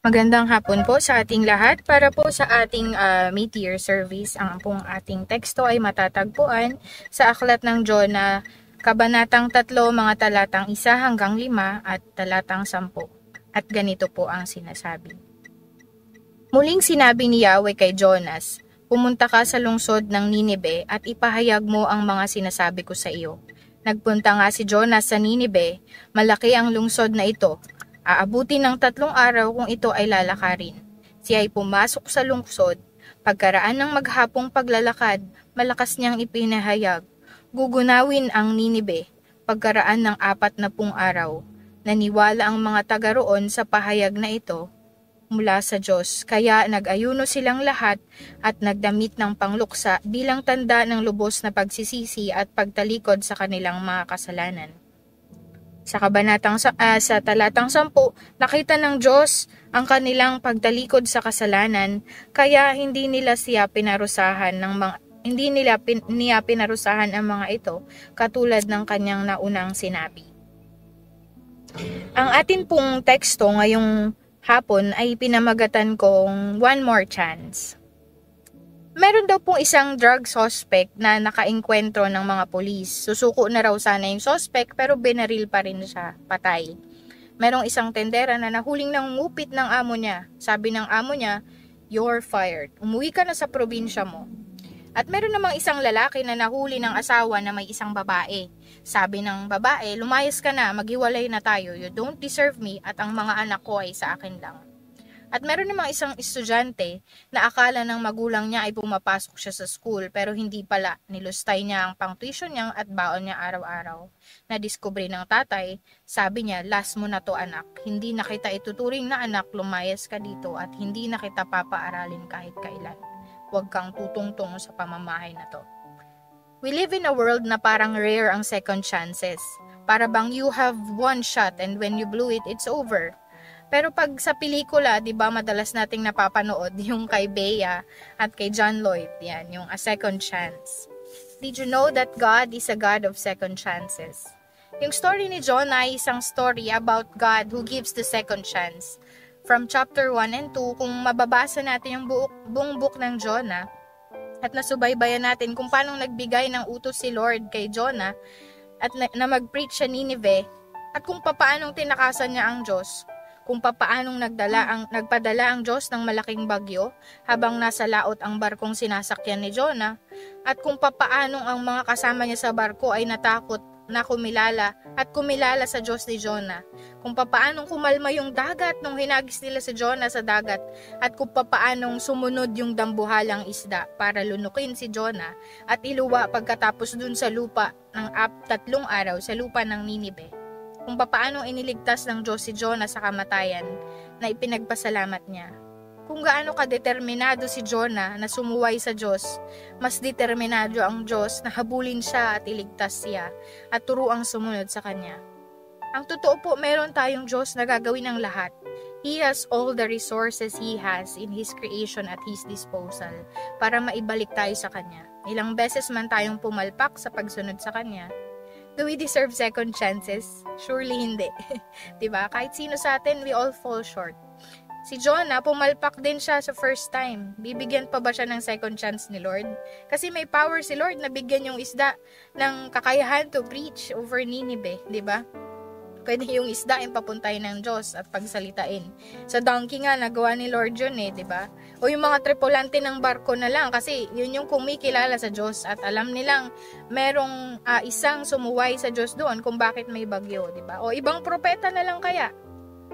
Magandang hapon po sa ating lahat. Para po sa ating mid-year service, ang pong ating teksto ay matatagpuan sa Aklat ng Jonah, Kabanatang 3, mga talatang 1 hanggang 5 at talatang 10. At ganito po ang sinasabi. Muling sinabi ni Yahweh kay Jonas, "Pumunta ka sa lungsod ng Ninibe at ipahayag mo ang mga sinasabi ko sa iyo." Nagpunta nga si Jonas sa Ninibe, malaki ang lungsod na ito. Aabuti ng 3 araw kung ito ay lalakarin. Siya ay pumasok sa lungsod. Pagkaraan ng maghapong paglalakad, malakas niyang ipinahayag, gugunawin ang Ninibe. Pagkaraan ng 40 araw, naniwala ang mga taga roon sa pahayag na ito mula sa Diyos. Kaya nag-ayuno silang lahat at nagdamit ng pangluksa bilang tanda ng lubos na pagsisisi at pagtalikod sa kanilang mga kasalanan. Sa talatang 10, nakita ng Diyos ang kanilang pagtalikod sa kasalanan, kaya hindi niya pinarusahan ang mga ito katulad ng kanyang naunang sinabi. Ang atin pong teksto ngayong hapon ay pinamagatan kong One More Chance. Meron daw pong isang drug suspect na nakaengkwentro ng mga pulis. Susuko na raw sana yung suspect pero binaril pa rin siya, patay. Merong isang tendera na nahuling nangungupit ng amo niya. Sabi ng amo niya, "You're fired. Umuwi ka na sa probinsya mo." At meron namang isang lalaki na nahuli ng asawa na may isang babae. Sabi ng babae, "Lumayas ka na, maghiwalay na tayo. You don't deserve me at ang mga anak ko ay sa akin lang." At meron namang isang estudyante na akala ng magulang niya ay pumapasok siya sa school pero hindi pala. Nilustay niya ang pang-tuition niya at baon niya araw-araw. Nadiskubre ng tatay, sabi niya, "Last mo na to anak. Hindi na kita ituturing na anak, lumayas ka dito at hindi na kita papaaralin kahit kailan. Huwag kang tutungtong sa pamamahay na to." We live in a world na parang rare ang second chances. Para bang you have one shot and when you blew it, it's over. Pero pag sa pelikula, 'di ba, madalas nating napapanood yung kay Bea at kay John Lloyd, yan, yung A Second Chance. Did you know that God is a God of second chances? Yung story ni Jonah ay isang story about God who gives the second chance. From chapter 1 and 2, kung mababasa natin yung buong book ng Jonah at nasubaybayan natin kung paano nagbigay ng utos si Lord kay Jonah at na mag-preach sa Nineveh at kung papaanong tinakasan niya ang Diyos, kung papaanong nagpadala ang Diyos ng malaking bagyo habang nasa laot ang barkong sinasakyan ni Jonah, at kung papaanong ang mga kasama niya sa barko ay natakot na kumilala sa Diyos ni Jonah, kung papaanong kumalma yung dagat nung hinagis nila si Jonah sa dagat, at kung papaanong sumunod yung dambuhalang isda para lunukin si Jonah at iluwa pagkatapos dun sa lupa ng 3 araw sa lupa ng Ninibe. Kung papaano iniligtas ng Diyos si Jonah sa kamatayan na ipinagpasalamat niya. Kung gaano kadeterminado si Jonah na sumuway sa Diyos, mas determinado ang Diyos na habulin siya at iligtas siya at turuang sumunod sa Kanya. Ang totoo po, meron tayong Diyos na gagawin ang lahat. He has all the resources He has in His creation at His disposal para maibalik tayo sa Kanya. Ilang beses man tayong pumalpak sa pagsunod sa Kanya, do we deserve second chances? Surely hindi. Diba? Kahit sino sa atin, we all fall short. Si Jonah, pumalpak din siya sa first time. Bibigyan pa ba siya ng second chance ni Lord? Kasi may power si Lord na bigyan yung isda ng kakayahan to preach over Ninive. Diba? Pwede yung isda yung papuntahin ng Diyos at pagsalitain. Sa donkey nga, nagawa ni Lord yun diba? O yung mga tripulante ng barko na lang kasi yun yung kumikilala sa Diyos at alam nilang merong isang sumuway sa Diyos doon kung bakit may bagyo, diba? O ibang propeta na lang kaya.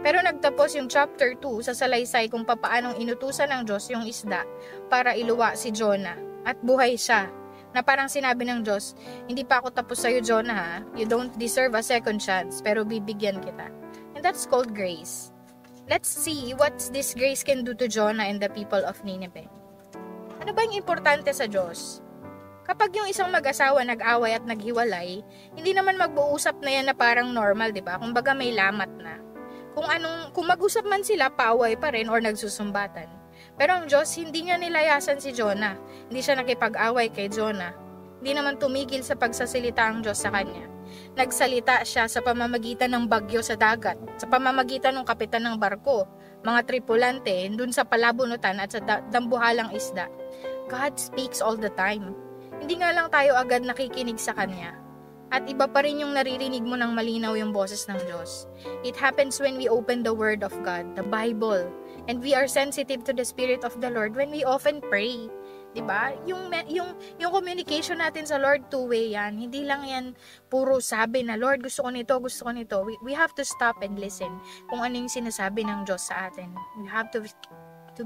Pero nagtapos yung chapter 2 sa salaysay kung papaanong inutusan ng Diyos yung isda para iluwa si Jonah at buhay siya. Na parang sinabi ng Diyos, "Hindi pa ako tapos sa'yo, Jonah, ha? You don't deserve a second chance, pero bibigyan kita." And that's called grace. Let's see what this grace can do to Jonah and the people of Nineveh. Ano ba yung importante sa Diyos? Kapag yung isang mag-asawa nag-away at naghiwalay, hindi naman mag-uusap na yan na parang normal, diba? Kumbaga may lamat na. Kung mag-usap man sila, paaway pa rin or nagsusumbatan. Pero ang Diyos, hindi niya nilayasan si Jonah. Hindi siya nakipag-away kay Jonah. Hindi naman tumigil sa pagsasalita ang Diyos sa kanya. Nagsalita siya sa pamamagitan ng bagyo sa dagat, sa pamamagitan ng kapitan ng barko, mga tripulante dun sa palabunutan at sa dambuhalang isda. God speaks all the time. Hindi nga lang tayo agad nakikinig sa Kanya. At iba pa rin yung naririnig mo ng malinaw yung boses ng Diyos. It happens when we open the Word of God, the Bible. And we are sensitive to the Spirit of the Lord when we often pray. Diba? Yung communication natin sa Lord, two-way yan. Hindi lang yan puro sabi na, Lord, gusto ko nito, gusto ko nito. We have to stop and listen kung ano yung sinasabi ng Diyos sa atin. We have to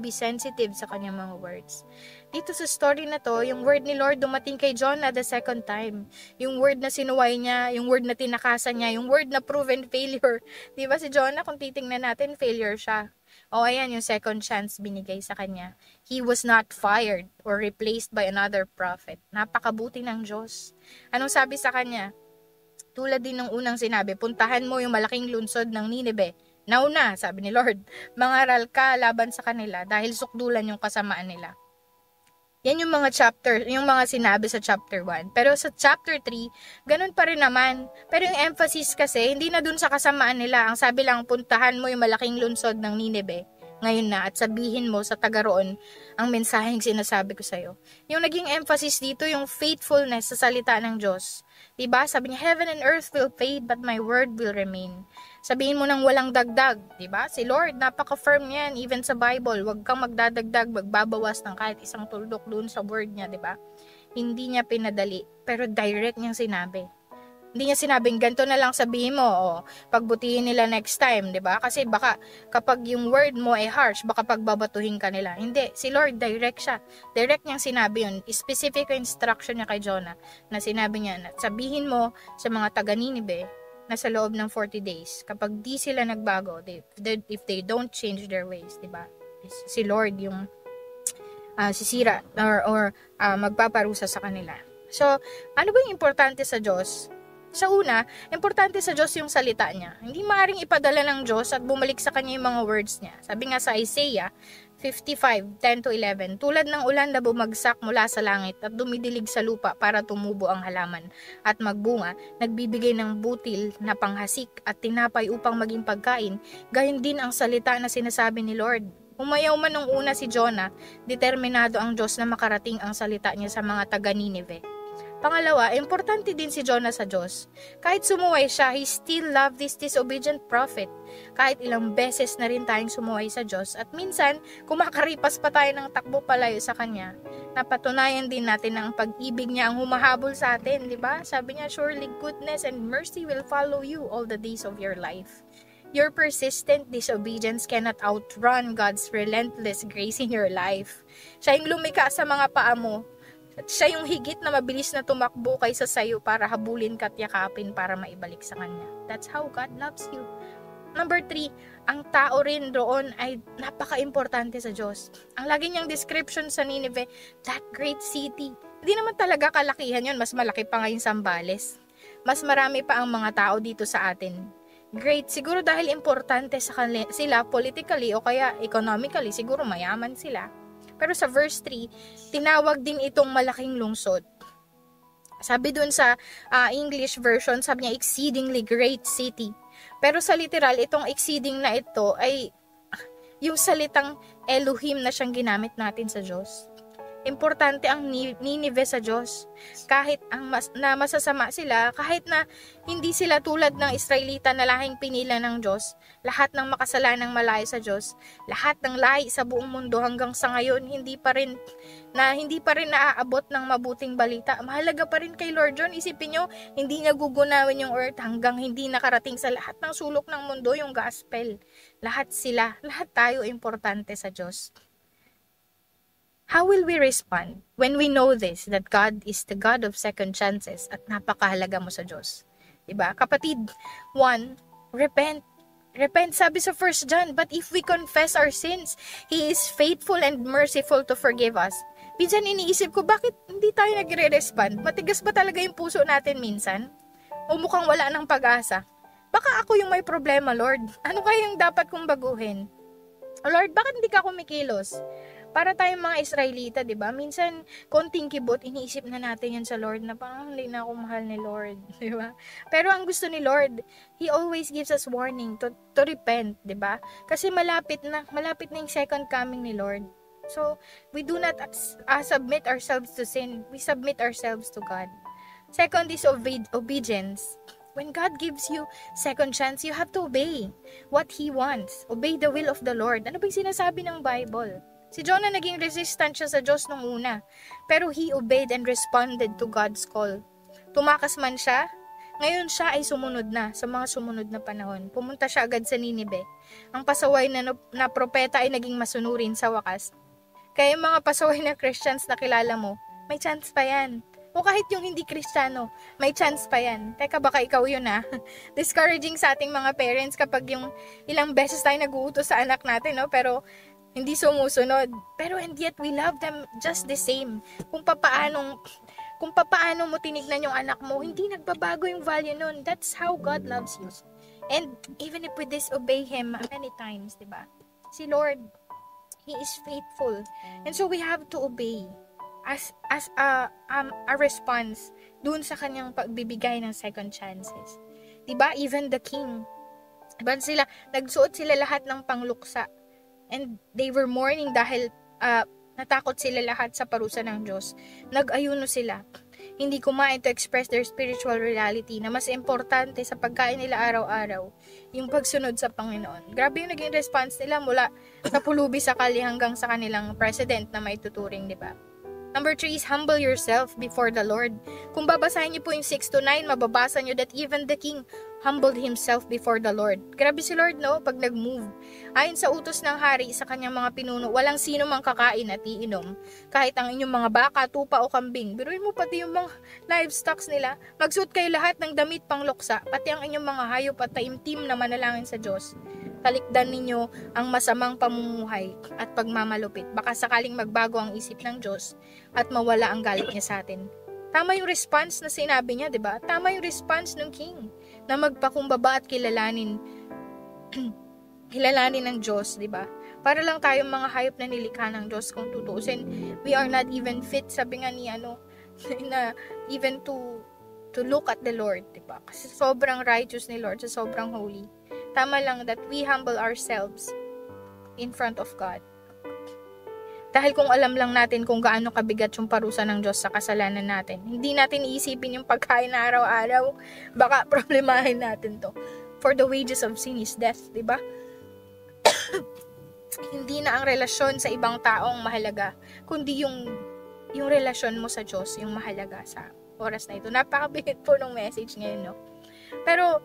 be sensitive sa kanyang mga words. Dito sa story na to, yung word ni Lord dumating kay Jonah the second time. Yung word na sinuway niya, yung word na tinakasan niya, yung word na proven failure. Di ba si Jonah, kung titingnan natin, failure siya. O ayan, yung second chance binigay sa kanya. He was not fired or replaced by another prophet. Napakabuti ng Diyos. Anong sabi sa kanya? Tulad din ng unang sinabi, puntahan mo yung malaking lungsod ng Nineveh. Nauna, sabi ni Lord, mangaral ka laban sa kanila dahil sukdulan yung kasamaan nila. Yan yung mga chapter, yung mga sinabi sa chapter 1. Pero sa chapter 3, ganun pa rin naman. Pero yung emphasis kasi, hindi na dun sa kasamaan nila. Ang sabi lang, puntahan mo yung malaking lungsod ng Nineveh ngayon na at sabihin mo sa taga roon ang mensaheng sinasabi ko sa'yo. Yung naging emphasis dito, yung faithfulness sa salita ng Diyos. Diba? Sabi niya, heaven and earth will fade, but my word will remain. Sabihin mo nang walang dagdag, diba? Si Lord, napaka-firm niyan, even sa Bible. Huwag kang magdadagdag, magbabawas ng kahit isang tuldok doon sa word niya, diba? Hindi niya pinadali, pero direct niyang sinabi. Hindi niya sinabing, ganito na lang sabihin mo, o pagbutihin nila next time, diba? Kasi baka kapag yung word mo ay harsh, baka pagbabatuhin ka nila. Hindi, si Lord, direct siya. Direct niyang sinabi yun. Specific instruction niya kay Jonah, na sinabi niya, na sabihin mo sa mga taga Nineveh, na sa loob ng 40 days, kapag di sila nagbago, if they don't change their ways, diba? Si Lord yung sisira or magpaparusa sa kanila. So, ano ba yung importante sa Diyos? Sa una, importante sa Diyos yung salita niya. Hindi maaaring ipadala ng Diyos at bumalik sa kanya yung mga words niya. Sabi nga sa Isaiah 55:10-11, tulad ng ulan na bumagsak mula sa langit at dumidilig sa lupa para tumubo ang halaman at magbunga, nagbibigay ng butil na panghasik at tinapay upang maging pagkain, gayon din ang salita na sinasabi ni Lord. Umayaw man nung una si Jonah, determinado ang Diyos na makarating ang salita niya sa mga taga Nineveh. Pangalawa, importante din si Jonah sa Diyos. Kahit sumuway siya, he still loved this disobedient prophet. Kahit ilang beses na rin tayong sumuway sa Diyos at minsan, kumakaripas pa tayo ng takbo palayo sa Kanya. Napatunayan din natin na ang pag-ibig niya ang humahabol sa atin, di ba? Sabi niya, surely goodness and mercy will follow you all the days of your life. Your persistent disobedience cannot outrun God's relentless grace in your life. Siya yung lumika sa mga paa mo. At siya yung higit na mabilis na tumakbo kaysa sayo para habulin ka at yakapin para maibalik sa Kanya. That's how God loves you. Number 3, ang tao rin doon ay napaka-importante sa Diyos. Ang lagi niyang description sa Nineveh, that great city. Hindi naman talaga kalakihan yun, mas malaki pa ngayon Zambales. Mas marami pa ang mga tao dito sa atin. Great, siguro dahil importante sa sila politically o kaya economically, siguro mayaman sila. Pero sa verse 3, tinawag din itong malaking lungsod. Sabi dun sa English version, sabi niya exceedingly great city. Pero sa literal, itong exceeding na ito ay yung salitang Elohim na siyang ginamit natin sa Diyos. Importante ang Nineveh sa Diyos. Kahit na masasama sila, kahit na hindi sila tulad ng Israelita na lahing pinila ng Diyos, lahat ng makasalanang malayo sa Diyos, lahat ng lahi sa buong mundo hanggang sa ngayon, hindi pa rin naaabot ng mabuting balita. Mahalaga pa rin kay Lord John. Isipin nyo, hindi niya gugunawin yung earth hanggang hindi nakarating sa lahat ng sulok ng mundo yung gospel. Lahat tayo importante sa Diyos. How will we respond when we know this, that God is the God of second chances at napakahalaga mo sa Diyos? Diba? Kapatid, 1, repent. Repent, sabi sa 1 John, but if we confess our sins, He is faithful and merciful to forgive us. Minsan iniisip ko, bakit hindi tayo nagre-respond? Matigas ba talaga yung puso natin minsan? O mukhang wala ng pag-asa? Baka ako yung may problema, Lord. Ano kaya yung dapat kong baguhin? Lord, bakit hindi ka kumikilos? Para tayong mga Israelita, di ba? Minsan, konting kibot, iniisip na natin yan sa Lord na parang hindi na ako mahal ni Lord, di ba? Pero ang gusto ni Lord, He always gives us warning to repent, di ba? Kasi malapit na yung second coming ni Lord. So, we do not submit ourselves to sin. We submit ourselves to God. Second is obedience. When God gives you second chance, you have to obey what He wants. Obey the will of the Lord. Ano ba yung sinasabi ng Bible? Si Jonah naging resistant siya sa Diyos nung una. Pero he obeyed and responded to God's call. Tumakas man siya, ngayon siya ay sumunod na sa mga sumunod na panahon. Pumunta siya agad sa Ninive. Ang pasaway na propeta ay naging masunurin sa wakas. Kaya yung mga pasaway na Christians na kilala mo, may chance pa yan. O kahit yung hindi Kristiyano, may chance pa yan. Teka, baka ikaw yun Discouraging sa ating mga parents kapag yung ilang beses tayo nag-uutos sa anak natin, no? Pero hindi sumusunod. Pero and yet we love them just the same. Kung papaano mo tinignan yung anak mo, hindi nagbabago yung value nun. That's how God loves you. And even if we disobey Him many times, diba? Si Lord, He is faithful. And so we have to obey as a response dun sa kanyang pagbibigay ng second chances. Diba? Even the king. Diba nagsuot sila lahat ng pangluksa. And they were mourning dahil natakot sila lahat sa parusa ng Diyos. Nag-ayuno sila. Hindi kumain to express their spiritual reality na mas importante sa pagkain nila araw-araw, yung pagsunod sa Panginoon. Grabe yung naging response nila mula sa pulubi sakali hanggang sa kanilang president na may tuturing, di ba? Number 3 is humble yourself before the Lord. Kung babasahin niyo po yung 6-9, mababasa niyo that even the king humbled himself before the Lord. Grabe si Lord, no? Pag nag-move. Ayon sa utos ng hari sa kanyang mga pinuno, walang sino mang kakain at iinom. Kahit ang inyong mga baka, tupa o kambing. Biruin mo pati yung mga livestocks nila. Magsuot kayo lahat ng damit pang luksa, pati ang inyong mga hayop at taimtim na manalangin sa Diyos. Talikdan ninyo ang masamang pamumuhay at pagmamalupit. Baka sakaling magbago ang isip ng Diyos at mawala ang galit niya sa atin. Tama yung response na sinabi niya, di ba? Tama yung response ng king na magpakumbaba at kilalanin ng Diyos, di ba? Para lang tayong mga hayop na nilikha ng Diyos kung tutuusin. We are not even fit, sabi nga ni na even to look at the Lord, di ba? Kasi sobrang righteous ni Lord, sobrang holy. Tama lang that we humble ourselves in front of God. Dahil kung alam lang natin kung gaano kabigat yung parusa ng Diyos sa kasalanan natin, hindi natin iisipin yung pagkain na araw-araw, baka problemahin natin to. For the wages of sin is death, di ba? Hindi na ang relasyon sa ibang taong mahalaga, kundi yung relasyon mo sa Diyos, yung mahalaga sa oras na ito. Napakabigat po ng message ngayon, no? Pero,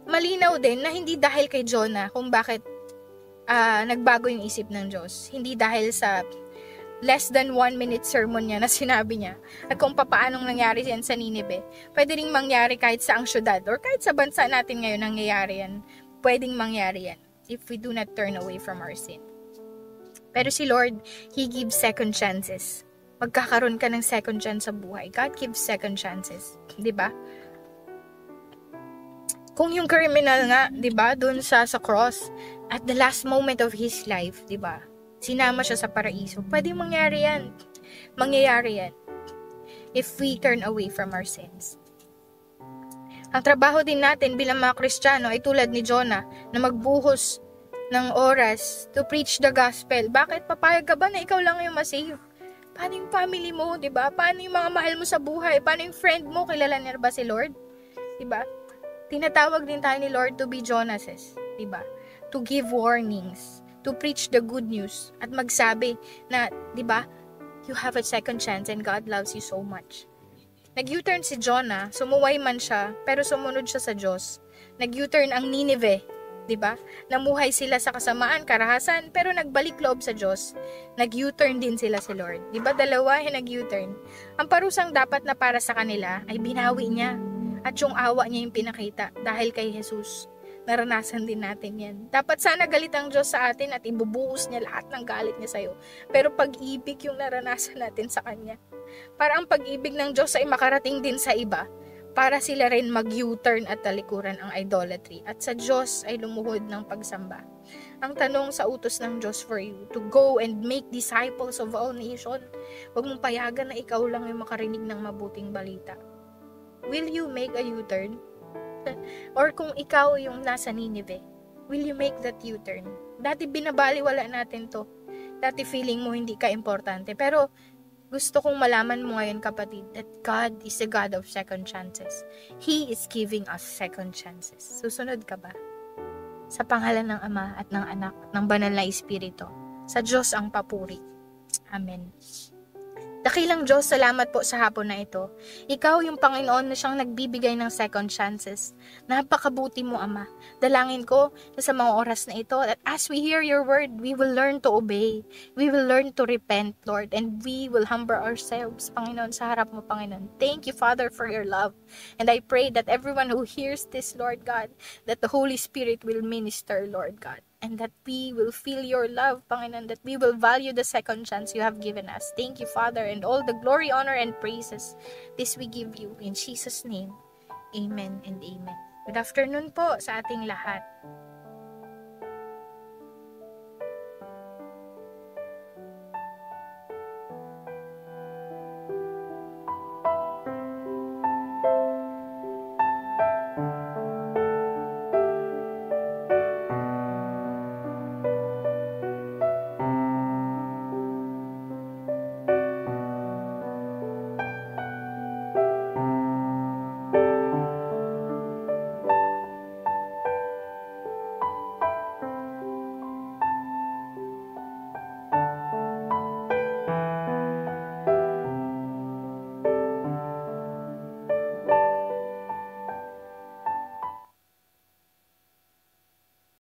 malinaw din na hindi dahil kay Jonah kung bakit nagbago yung isip ng Diyos. Hindi dahil sa less than 1 minute sermon niya na sinabi niya at kung papaanong nangyari yan sa Ninive. Pwede ring mangyari kahit sa ang syudad or kahit sa bansa natin ngayon nangyayari yan. Pwedeng mangyari yan if we do not turn away from our sin. Pero si Lord, He gives second chances. Magkakaroon ka ng second chance sa buhay. God gives second chances. Diba? Kung yung criminal nga, 'di ba, doon sa cross, at the last moment of his life, 'di ba? Sinama siya sa paraiso. Pwedeng mangyari 'yan. Mangyayari 'yan if we turn away from our sins. Ang trabaho din natin bilang mga Kristiyano ay tulad ni Jonah na magbuhos ng oras to preach the gospel. Bakit papayag ka ba na ikaw lang yung masave? Paano yung family mo, 'di ba? Paano yung mga mahal mo sa buhay? Paano yung friend mo? Kilala niya ba si Lord? 'Di ba? Tinatawag din tayo ni Lord to be Jonases, diba? To give warnings, to preach the good news, at magsabi na, diba, you have a second chance and God loves you so much. Nag-U-turn si Jonah, sumuway man siya, pero sumunod siya sa Diyos. Nag-U-turn ang Ninive, diba? Namuhay sila sa kasamaan, karahasan, pero nagbalik loob sa Diyos. Nag-U-turn din sila sa Lord. Diba, dalawa yung nag-U-turn. Ang parusang dapat na para sa kanila ay binawi niya. At yung awa niya yung pinakita dahil kay Jesus. Naranasan din natin yan. Dapat sana galit ang Diyos sa atin at ibubuhos niya lahat ng galit niya sa'yo. Pero pag-ibig yung naranasan natin sa Kanya. Para ang pag-ibig ng Diyos ay makarating din sa iba. Para sila rin mag-U-turn at talikuran ang idolatry. At sa Diyos ay lumuhod ng pagsamba. Ang tanong sa utos ng Diyos for you, to go and make disciples of all nations. Huwag mong payagan na ikaw lang yung makarinig ng mabuting balita. Will you make a U-turn? Or kung ikaw yung nasa Nineveh, will you make that U-turn? Dati binabaliwala natin to. Dati feeling mo hindi ka importante. Pero gusto kong malaman mo ngayon, kapatid, that God is a God of second chances. He is giving us second chances. Susunod ka ba? Sa pangalan ng Ama at ng Anak, ng Banal na Espiritu, sa Diyos ang papuri. Amen. Dakilang Diyos, salamat po sa hapon na ito. Ikaw yung Panginoon na siyang nagbibigay ng second chances. Napakabuti mo, Ama. Dalangin ko na sa mga oras na ito, that as we hear your word, we will learn to obey. We will learn to repent, Lord, and we will humble ourselves, Panginoon, sa harap mo, Panginoon. Thank you, Father, for your love. And I pray that everyone who hears this, Lord God, that the Holy Spirit will minister, Lord God. And that we will feel your love, Panginoon, that we will value the second chance you have given us. Thank you, Father, and all the glory, honor, and praises. This we give you in Jesus' name. Amen and amen. Good afternoon po sa ating lahat.